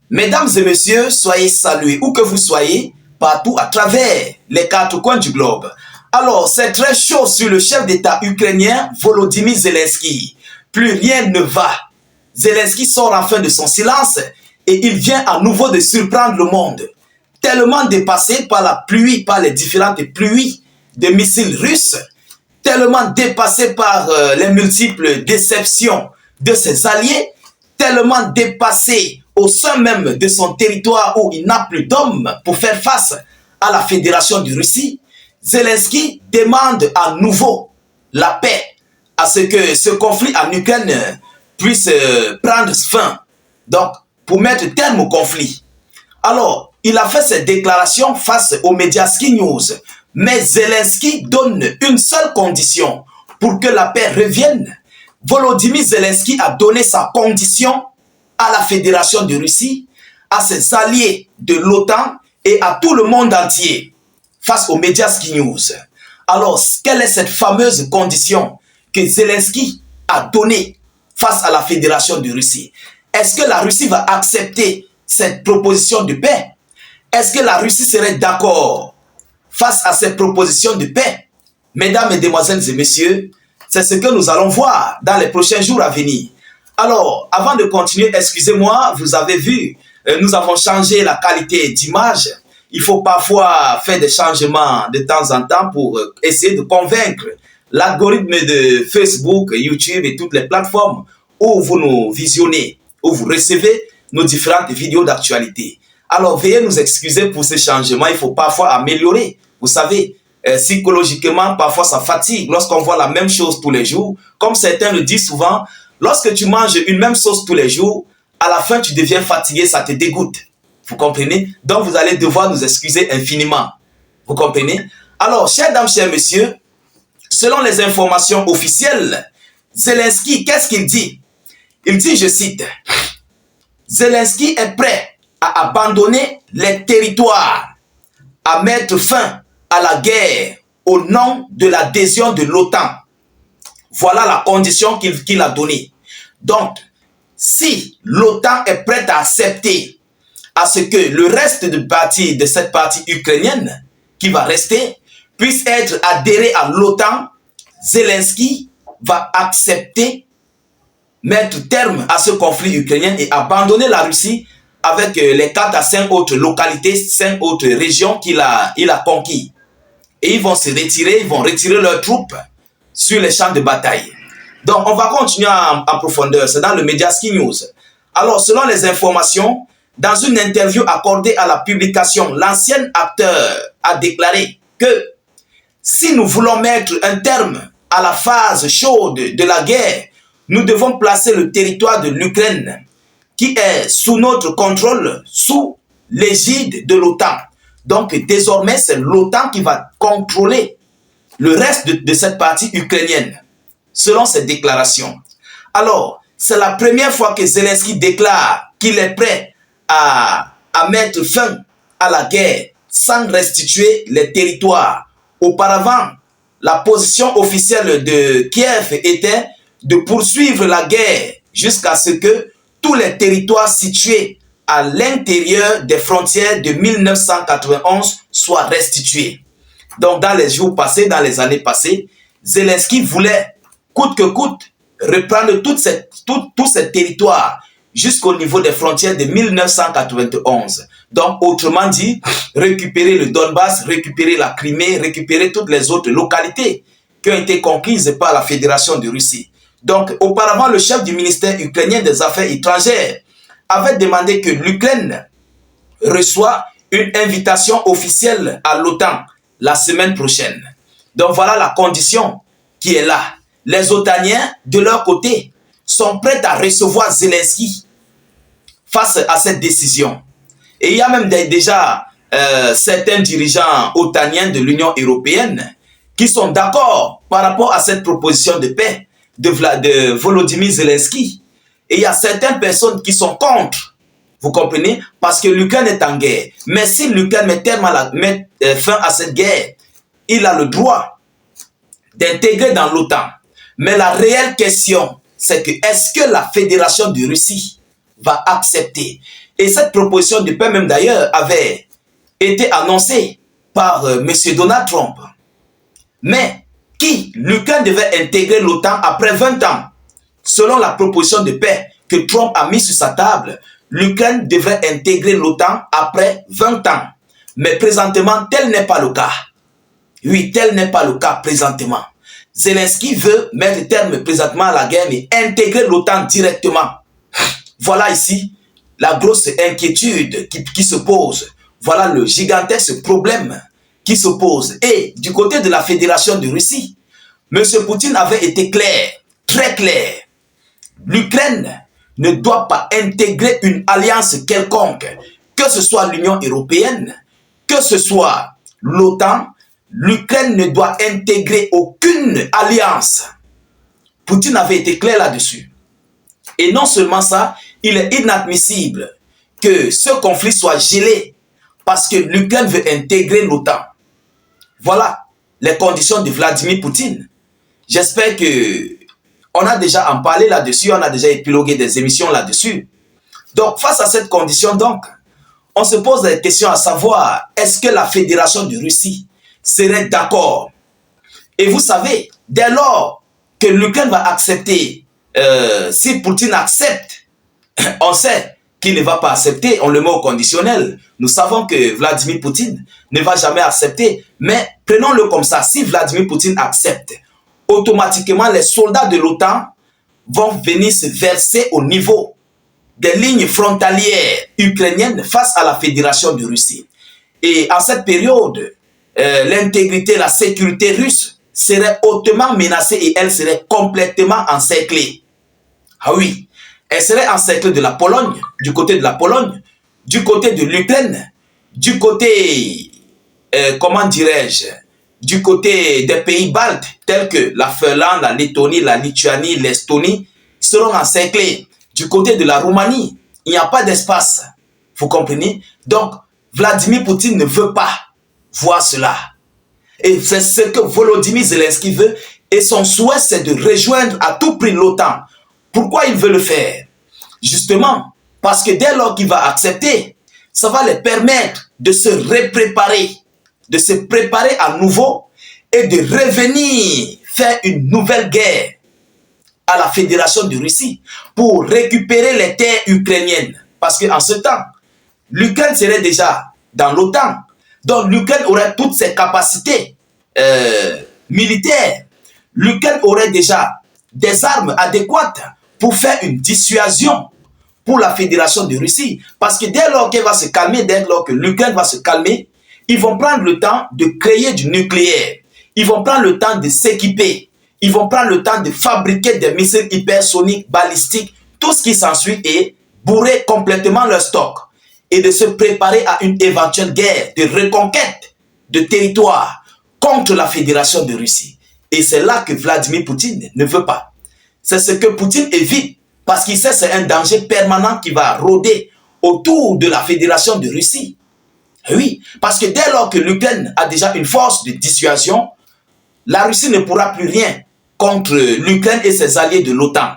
Mesdames et messieurs, soyez salués où que vous soyez, partout à travers les quatre coins du globe. Alors, c'est très chaud sur le chef d'État ukrainien Volodymyr Zelensky. Plus rien ne va. Zelensky sort enfin de son silence et il vient à nouveau de surprendre le monde. Tellement dépassé par la pluie, par les différentes pluies de missiles russes, tellement dépassé par les multiples déceptions de ses alliés, tellement dépassé au sein même de son territoire où il n'a plus d'hommes pour faire face à la Fédération de Russie, Zelensky demande à nouveau la paix, à ce que ce conflit en Ukraine puisse prendre fin. Donc, pour mettre terme au conflit. Alors, il a fait cette déclaration face aux médias Sky News. Mais Zelensky donne une seule condition pour que la paix revienne. Volodymyr Zelensky a donné sa condition à la Fédération de Russie, à ses alliés de l'OTAN et à tout le monde entier face aux médias Sky News. Alors, quelle est cette fameuse condition que Zelensky a donnée face à la Fédération de Russie? Est-ce que la Russie va accepter cette proposition de paix? Est-ce que la Russie serait d'accord face à cette proposition de paix? Mesdames, Mesdemoiselles et Messieurs, c'est ce que nous allons voir dans les prochains jours à venir. Alors, avant de continuer, excusez-moi, vous avez vu, nous avons changé la qualité d'image. Il faut parfois faire des changements de temps en temps pour essayer de convaincre l'algorithme de Facebook, YouTube et toutes les plateformes où vous nous visionnez, où vous recevez nos différentes vidéos d'actualité. Alors, veuillez nous excuser pour ces changements. Il faut parfois améliorer. Vous savez, psychologiquement, parfois ça fatigue lorsqu'on voit la même chose tous les jours. Comme certains le disent souvent, lorsque tu manges une même sauce tous les jours, à la fin, tu deviens fatigué, ça te dégoûte. Vous comprenez? Donc, vous allez devoir nous excuser infiniment. Vous comprenez? Alors, chères dames, chers messieurs, selon les informations officielles, Zelensky, qu'est-ce qu'il dit? Il dit, je cite, Zelensky est prêt à abandonner les territoires, à mettre fin à la guerre au nom de l'adhésion de l'OTAN. Voilà la condition qu'il a donnée. Donc, si l'OTAN est prête à accepter à ce que le reste de cette partie ukrainienne qui va rester puisse être adhéré à l'OTAN, Zelensky va accepter mettre terme à ce conflit ukrainien et abandonner la Russie avec les 4 à 5 autres localités, 5 autres régions qu'il a conquis. Et ils vont se retirer, ils vont retirer leurs troupes sur les champs de bataille. Donc, on va continuer en profondeur. C'est dans le média Sky News. Alors, selon les informations, dans une interview accordée à la publication, l'ancien acteur a déclaré que si nous voulons mettre un terme à la phase chaude de la guerre, nous devons placer le territoire de l'Ukraine, qui est sous notre contrôle, sous l'égide de l'OTAN. Donc, désormais, c'est l'OTAN qui va contrôler le reste de cette partie ukrainienne, selon cette déclaration. Alors, c'est la première fois que Zelensky déclare qu'il est prêt à mettre fin à la guerre sans restituer les territoires. Auparavant, la position officielle de Kiev était de poursuivre la guerre jusqu'à ce que tous les territoires situés à l'intérieur des frontières de 1991 soient restitués. Donc, dans les jours passés, dans les années passées, Zelensky voulait, coûte que coûte, reprendre tous ces territoires jusqu'au niveau des frontières de 1991. Donc, autrement dit, récupérer le Donbass, récupérer la Crimée, récupérer toutes les autres localités qui ont été conquises par la Fédération de Russie. Donc, auparavant, le chef du ministère ukrainien des Affaires étrangères avait demandé que l'Ukraine reçoive une invitation officielle à l'OTAN la semaine prochaine. Donc, voilà la condition qui est là. Les OTANiens, de leur côté, sont prêts à recevoir Zelensky face à cette décision. Et il y a même déjà certains dirigeants otaniens de l'Union européenne qui sont d'accord par rapport à cette proposition de paix de Volodymyr Zelensky. Et il y a certaines personnes qui sont contre, vous comprenez, parce que l'Ukraine est en guerre. Mais si l'Ukraine met fin à cette guerre, il a le droit d'intégrer dans l'OTAN. Mais la réelle question, c'est que est-ce que la Fédération de Russie va accepter? Et cette proposition de paix même d'ailleurs avait été annoncée par M. Donald Trump. Mais l'Ukraine devait intégrer l'OTAN après 20 ans. Selon la proposition de paix que Trump a mise sur sa table, l'Ukraine devrait intégrer l'OTAN après 20 ans. Mais présentement, tel n'est pas le cas. Oui, tel n'est pas le cas présentement. Zelensky veut mettre terme présentement à la guerre et intégrer l'OTAN directement. Voilà ici la grosse inquiétude qui se pose. Voilà le gigantesque problème qui se pose. Et du côté de la Fédération de Russie, M. Poutine avait été clair, très clair. L'Ukraine ne doit pas intégrer une alliance quelconque, que ce soit l'Union européenne, que ce soit l'OTAN. L'Ukraine ne doit intégrer aucune alliance. Poutine avait été clair là-dessus. Et non seulement ça, il est inadmissible que ce conflit soit gelé parce que l'Ukraine veut intégrer l'OTAN. Voilà les conditions de Vladimir Poutine. J'espère que on a déjà en parlé là-dessus, on a déjà épilogué des émissions là-dessus. Donc, face à cette condition, donc, on se pose des questions à savoir, est-ce que la Fédération de Russie serait d'accord? Et vous savez, dès lors que l'Ukraine va accepter, si Poutine accepte, on sait qu'il ne va pas accepter, on le met au conditionnel. Nous savons que Vladimir Poutine ne va jamais accepter, mais prenons-le comme ça, si Vladimir Poutine accepte, automatiquement les soldats de l'OTAN vont venir se verser au niveau des lignes frontalières ukrainiennes face à la Fédération de Russie. Et en cette période, l'intégrité, la sécurité russe serait hautement menacée et elle serait complètement encerclée. Ah oui, elle serait encerclée de la Pologne, du côté de la Pologne, du côté de l'Ukraine, du côté, comment dirais-je, du côté des pays baltes, tels que la Finlande, la Lettonie, la Lituanie, l'Estonie, seront encerclés. Du côté de la Roumanie, il n'y a pas d'espace. Vous comprenez? Donc, Vladimir Poutine ne veut pas voir cela. Et c'est ce que Volodymyr Zelensky veut. Et son souhait, c'est de rejoindre à tout prix l'OTAN. Pourquoi il veut le faire? Justement, parce que dès lors qu'il va accepter, ça va les permettre de se repréparer, de se préparer à nouveau et de revenir faire une nouvelle guerre à la Fédération de Russie pour récupérer les terres ukrainiennes. Parce qu'en ce temps, l'Ukraine serait déjà dans l'OTAN. Donc l'Ukraine aurait toutes ses capacités militaires. L'Ukraine aurait déjà des armes adéquates pour faire une dissuasion pour la Fédération de Russie. Parce que dès lors qu'elle va se calmer, dès lors que l'Ukraine va se calmer, ils vont prendre le temps de créer du nucléaire. Ils vont prendre le temps de s'équiper. Ils vont prendre le temps de fabriquer des missiles hypersoniques, balistiques, tout ce qui s'ensuit et bourrer complètement leur stock. Et de se préparer à une éventuelle guerre de reconquête de territoire contre la Fédération de Russie. Et c'est là que Vladimir Poutine ne veut pas. C'est ce que Poutine évite parce qu'il sait que c'est un danger permanent qui va rôder autour de la Fédération de Russie. Oui, parce que dès lors que l'Ukraine a déjà une force de dissuasion, la Russie ne pourra plus rien contre l'Ukraine et ses alliés de l'OTAN.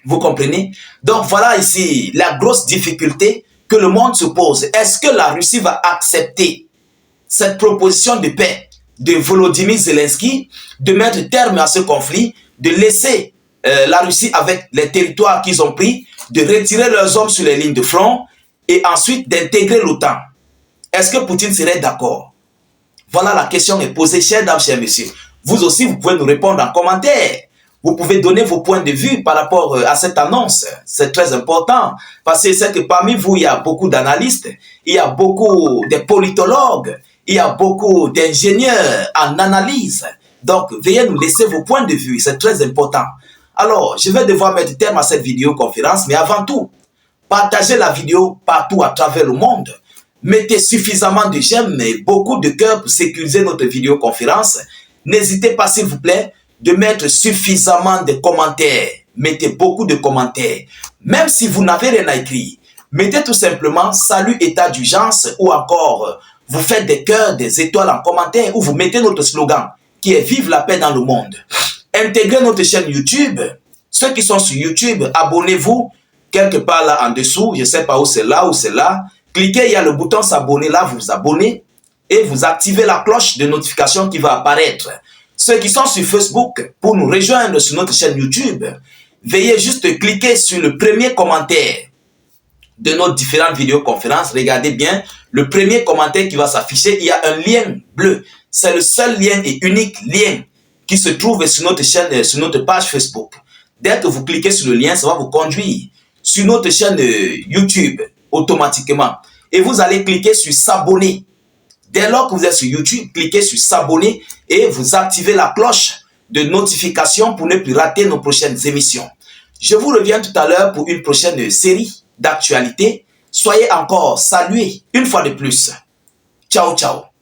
Vous comprenez? Donc voilà ici la grosse difficulté que le monde se pose. Est-ce que la Russie va accepter cette proposition de paix de Volodymyr Zelensky, de mettre terme à ce conflit, de laisser la Russie avec les territoires qu'ils ont pris, de retirer leurs hommes sur les lignes de front et ensuite d'intégrer l'OTAN? Est-ce que Poutine serait d'accord? Voilà la question est posée, chers dames, chers messieurs. Vous aussi, vous pouvez nous répondre en commentaire. Vous pouvez donner vos points de vue par rapport à cette annonce. C'est très important parce que c'est que parmi vous, il y a beaucoup d'analystes, il y a beaucoup de politologues, il y a beaucoup d'ingénieurs en analyse. Donc, veuillez nous laisser vos points de vue, c'est très important. Alors, je vais devoir mettre terme à cette vidéoconférence, mais avant tout, partagez la vidéo partout à travers le monde. Mettez suffisamment de j'aime et beaucoup de cœur pour sécuriser notre vidéoconférence. N'hésitez pas, s'il vous plaît, de mettre suffisamment de commentaires. Mettez beaucoup de commentaires. Même si vous n'avez rien à écrire, mettez tout simplement salut état d'urgence ou encore vous faites des cœurs, des étoiles en commentaire ou vous mettez notre slogan qui est vive la paix dans le monde. Intégrez notre chaîne YouTube. Ceux qui sont sur YouTube, abonnez-vous. quelque part là en dessous, je ne sais pas où c'est là ou c'est là. Cliquez, il y a le bouton s'abonner, là vous vous abonnez et vous activez la cloche de notification qui va apparaître. Ceux qui sont sur Facebook, pour nous rejoindre sur notre chaîne YouTube, veuillez juste cliquer sur le premier commentaire de nos différentes vidéoconférences. Regardez bien, le premier commentaire qui va s'afficher, il y a un lien bleu. C'est le seul lien et unique lien qui se trouve sur notre chaîne, sur notre page Facebook. Dès que vous cliquez sur le lien, ça va vous conduire sur notre chaîne YouTube automatiquement. Et vous allez cliquer sur s'abonner. Dès lors que vous êtes sur YouTube, cliquez sur s'abonner et vous activez la cloche de notification pour ne plus rater nos prochaines émissions. Je vous reviens tout à l'heure pour une prochaine série d'actualités. Soyez encore salués une fois de plus. Ciao, ciao.